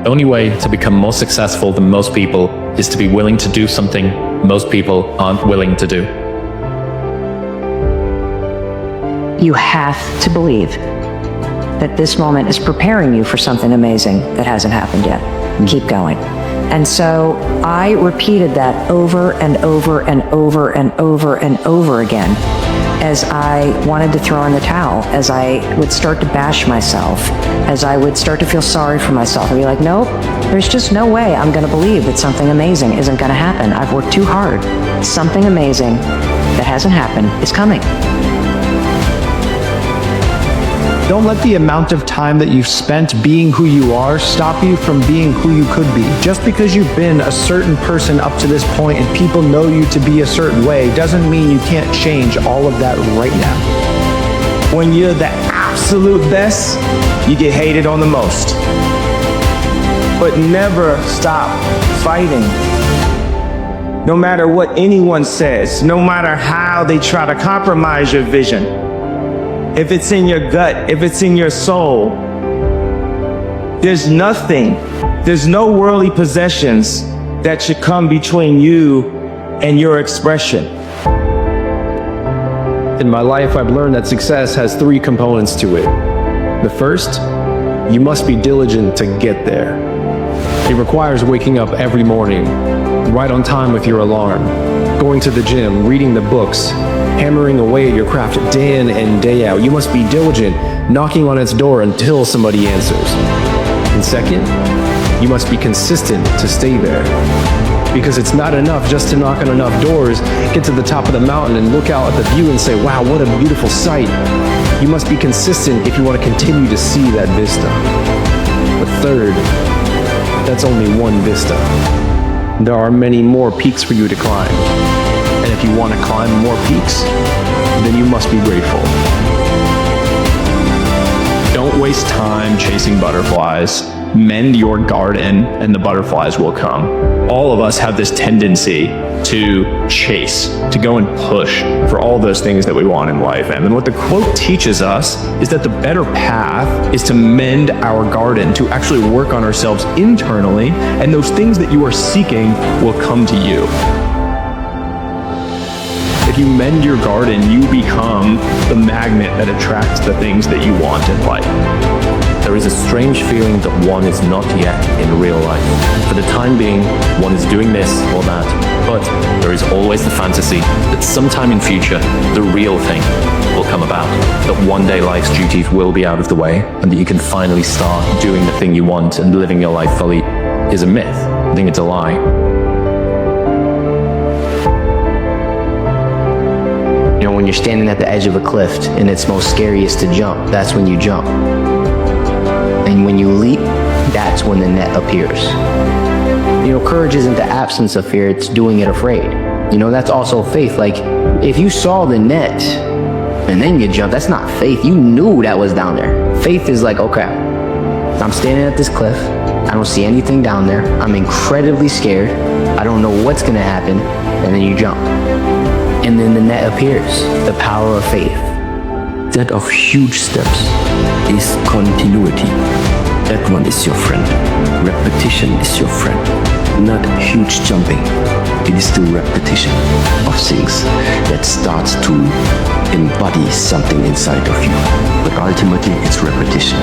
The only way to become more successful than most people is to be willing to do something most people aren't willing to do. You have to believe that this moment is preparing you for something amazing that hasn't happened yet. Keep going. And so I repeated that over and over and over and over and over again as I wanted to throw in the towel, as I would start to bash myself, as I would start to feel sorry for myself. I'd be like, nope, there's just no way I'm going to believe that something amazing isn't going to happen. I've worked too hard. Something amazing that hasn't happened is coming. Don't let the amount of time that you've spent being who you are stop you from being who you could be. Just because you've been a certain person up to this point and people know you to be a certain way doesn't mean you can't change all of that right now. When you're the absolute best, you get hated on the most. But never stop fighting. No matter what anyone says, no matter how they try to compromise your vision. If it's in your gut, if it's in your soul, there's no worldly possessions that should come between you and your expression. In my life, I've learned that success has 3 components to it. The first, you must be diligent to get there. It requires waking up every morning, right on time with your alarm, going to the gym, reading the books, hammering away at your craft day in and day out. You must be diligent, knocking on its door until somebody answers. And second, you must be consistent to stay there. Because it's not enough just to knock on enough doors, get to the top of the mountain and look out at the view and say, wow, what a beautiful sight. You must be consistent if you want to continue to see that vista. But third, that's only one vista. There are many more peaks for you to climb. And if you want to climb more peaks, then you must be grateful. Don't waste time chasing butterflies. Mend your garden and the butterflies will come. All of us have this tendency to chase, to go and push for all those things that we want in life. And what the quote teaches us is that the better path is to mend our garden, to actually work on ourselves internally, and those things that you are seeking will come to you. If you mend your garden, you become the magnet that attracts the things that you want in life. There is a strange feeling that one is not yet in real life. For the time being, one is doing this or that, but there is always the fantasy that sometime in future, the real thing will come about. That one day life's duties will be out of the way, and that you can finally start doing the thing you want and living your life fully is a myth. I think it's a lie. You know, when you're standing at the edge of a cliff and it's most scariest to jump, that's when you jump. And when you leap, that's when the net appears. You know, courage isn't the absence of fear, it's doing it afraid. You know, that's also faith. Like, if you saw the net and then you jump, that's not faith. You knew that was down there. Faith is like, okay, I'm standing at this cliff. I don't see anything down there. I'm incredibly scared. I don't know what's gonna happen. And then you jump. And then the net appears. The power of faith. That of huge steps is continuity. That one is your friend. Repetition is your friend. Not huge jumping. It is the repetition of things that starts to embody something inside of you. But ultimately, it's repetition.